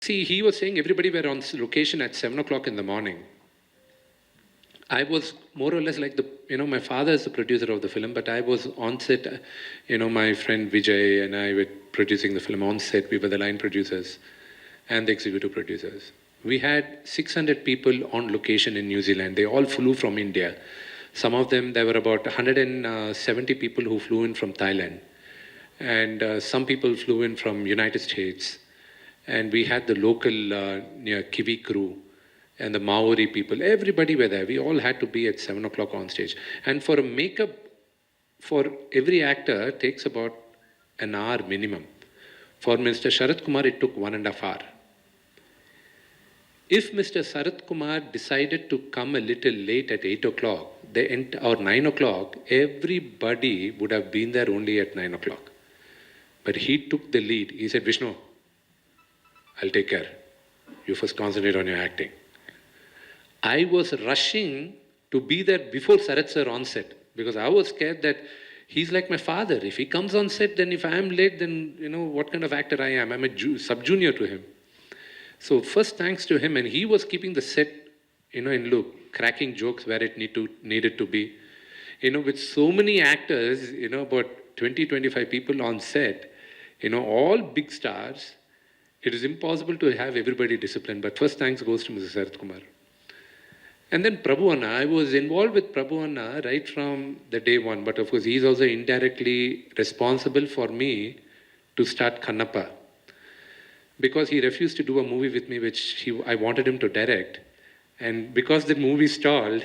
See, he was saying everybody were on location at 7 o'clock in the morning. I was more or less like my father is the producer of the film, but I was on set. My friend Vijay and I were producing the film on set. We were the line producers and the executive producers. We had 600 people on location in New Zealand. They all flew from India. Some of them, there were about 170 people who flew in from Thailand. And some people flew in from United States. And we had the local Kiwi crew and the Maori people. Everybody were there. We all had to be at 7 o'clock on stage. And for a makeup, for every actor, takes about an hour minimum. For Mr. Sharat Kumar, it took 1.5 hours. If Mr. Sarat Kumar decided to come a little late at 8 o'clock or 9 o'clock, everybody would have been there only at 9 o'clock. But he took the lead. He said, Vishnu, I'll take care. You first concentrate on your acting. I was rushing to be there before Sarat sir on set because I was scared that he's like my father. If he comes on set, then if I am late, then what kind of actor I am. I'm a sub-junior to him. So first thanks to him, and he was keeping the set, in look, cracking jokes where it needed to be. With so many actors, about 20, 25 people on set, all big stars, it is impossible to have everybody disciplined. But first thanks goes to Mr. Sarat Kumar. And then Prabhu Anna, I was involved with Prabhu Anna right from the day one, but of course he's also indirectly responsible for me to start Kannappa. Because he refused to do a movie with me, which I wanted him to direct. And because the movie stalled,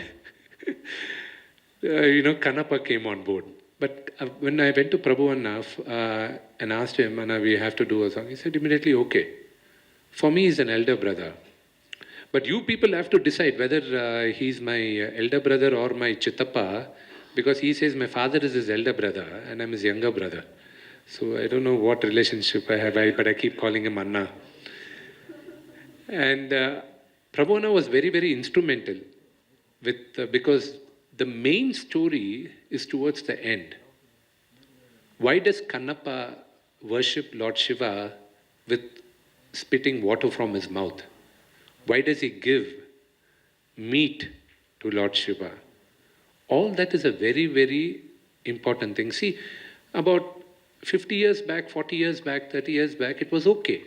Kannappa came on board. But when I went to Prabhu Anna and asked him, Anna, we have to do a song, he said immediately, okay. For me, he's an elder brother. But you people have to decide whether he's my elder brother or my Chittappa, because he says my father is his elder brother and I'm his younger brother. So I don't know what relationship I have, but I keep calling him Anna. And Prabhu Anna was very, very instrumental because the main story is towards the end. Why does Kannappa worship Lord Shiva with spitting water from his mouth? Why does he give meat to Lord Shiva? All that is a very, very important thing. See, about 50 years back, 40 years back, 30 years back, it was okay.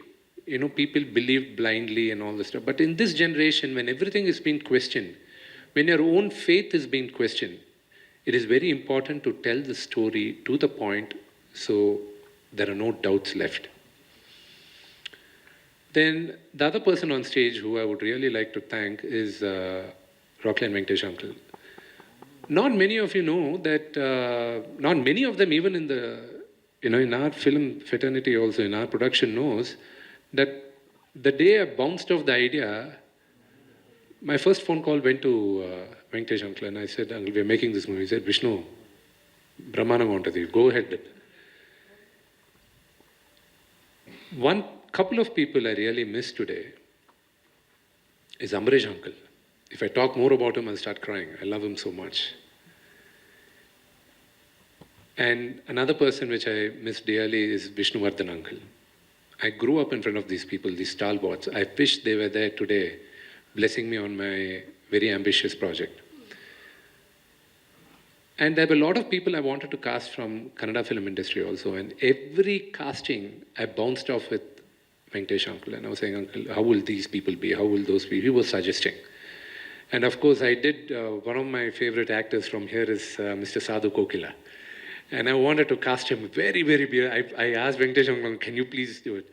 People believed blindly and all this stuff. But in this generation, when everything is being questioned, when your own faith is being questioned, it is very important to tell the story to the point so there are no doubts left. Then the other person on stage who I would really like to thank is Rockland Venkatesh uncle. Not many of you know that, not many of them even in the in our film fraternity also, in our production knows that the day I bounced off the idea, my first phone call went to Venkatesh uncle and I said, Uncle, we are making this movie. He said, Vishnu, Brahmana Montadi, go ahead. One couple of people I really miss today is Amrish uncle. If I talk more about him, I'll start crying. I love him so much. And another person which I miss dearly is Vishnuvardhan uncle. I grew up in front of these people, these stalwarts. I wish they were there today, blessing me on my very ambitious project. And there were a lot of people I wanted to cast from Kannada film industry also. And every casting, I bounced off with Venkatesh uncle. And I was saying, Uncle, how will these people be? How will those be? He was suggesting. And of course, I did, one of my favorite actors from here is Mr. Sadhu Kokila. And I wanted to cast him very, very big. I asked Venkatesh, can you please do it?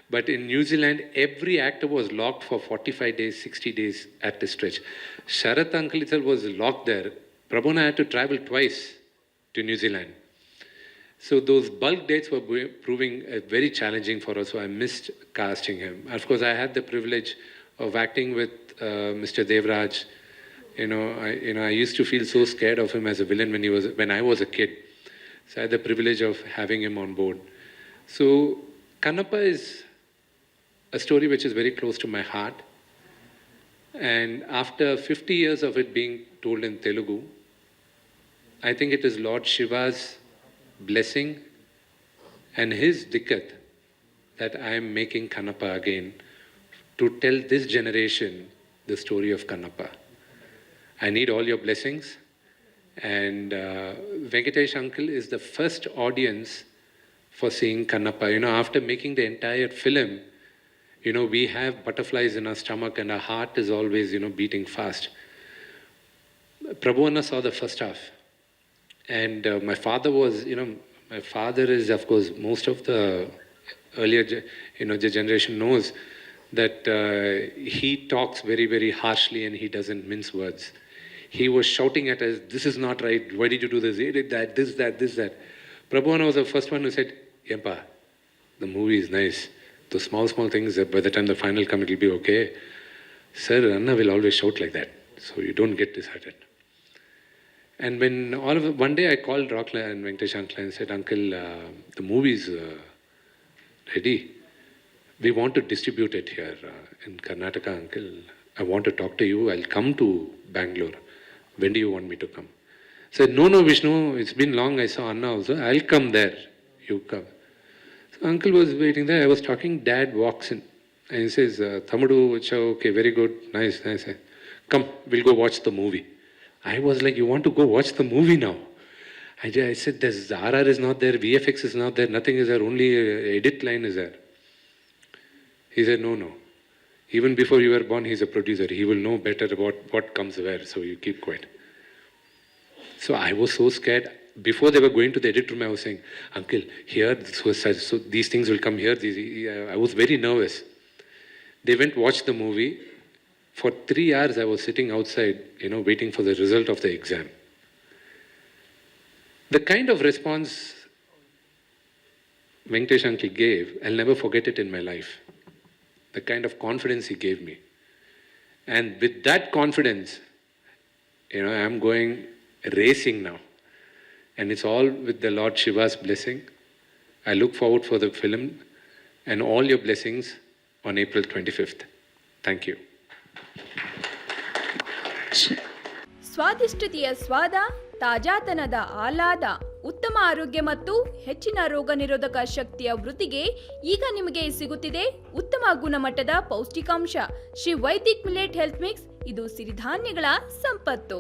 But in New Zealand, every actor was locked for 45 days, 60 days at the stretch. Sharat uncle itself was locked there. Prabhu had to travel twice to New Zealand. So those bulk dates were proving very challenging for us, so I missed casting him. Of course, I had the privilege of acting with Mr. Devraj. I used to feel so scared of him as a villain when I was a kid. So I had the privilege of having him on board. So Kannappa is a story which is very close to my heart. And after 50 years of it being told in Telugu, I think it is Lord Shiva's blessing and his dikkat that I am making Kannappa again to tell this generation the story of Kannappa. I need all your blessings. And Venkatesh uncle is the first audience for seeing Kannappa. You know, after making the entire film, you know, we have butterflies in our stomach and our heart is always, you know, beating fast. Prabhu Anna saw the first half. And my father was, you know, my father is, of course, most of the earlier, you know, the generation knows that he talks very, very harshly and he doesn't mince words. He was shouting at us, this is not right, why did you do this, he did that, this, that, this, that. Prabhu Anna was the first one who said, Yempa, the movie is nice. Those small, small things, by the time the final come, it will be okay. Sir, Anna will always shout like that, so you don't get disheartened. And when one day I called Rockla and Venkatesh uncle and said, Uncle, the movie is ready. We want to distribute it here in Karnataka, Uncle. I want to talk to you. I'll come to Bangalore. When do you want me to come? I said, no, Vishnu, it's been long. I saw Anna also. I'll come there. You come. So Uncle was waiting there. I was talking. Dad walks in and he says, Thamudu, okay, very good. Nice. Come, we'll go watch the movie. I was like, you want to go watch the movie now? I said, there's RR is not there, VFX is not there, nothing is there, only edit line is there. He said, no. Even before you were born, he's a producer. He will know better about what comes where, so you keep quiet. So I was so scared. Before they were going to the edit room, I was saying, Uncle, here, so these things will come here. I was very nervous. They went watch the movie. For 3 hours, I was sitting outside, you know, waiting for the result of the exam. The kind of response Venkatesh uncle gave, I'll never forget it in my life. The kind of confidence he gave me. And with that confidence, you know, I'm going racing now. And it's all with the Lord Shiva's blessing. I look forward for the film and all your blessings on April 25th. Thank you. ಸ್ವಾದಿಷ್ಟತೆಯ ಸ್ವಾದ, ತಾಜಾತನದ ಆಹ್ಲಾದ, ಉತ್ತಮ ಆರೋಗ್ಯ ಮತ್ತು ಹೆಚ್ಚಿನ ರೋಗ ನಿರೋಧಕ ಶಕ್ತಿಯ ವೃದ್ಧಿಗೆ ಈಗ ನಿಮಗೆ ಸಿಗುತ್ತಿದೆ ಉತ್ತಮ ಗುಣಮಟ್ಟದ ಪೌಷ್ಟಿಕಾಂಶ Shri Vaidik millet health mix. ಇದು ಸಿರಿಧಾನ್ಯಗಳ ಸಂಪತ್ತು.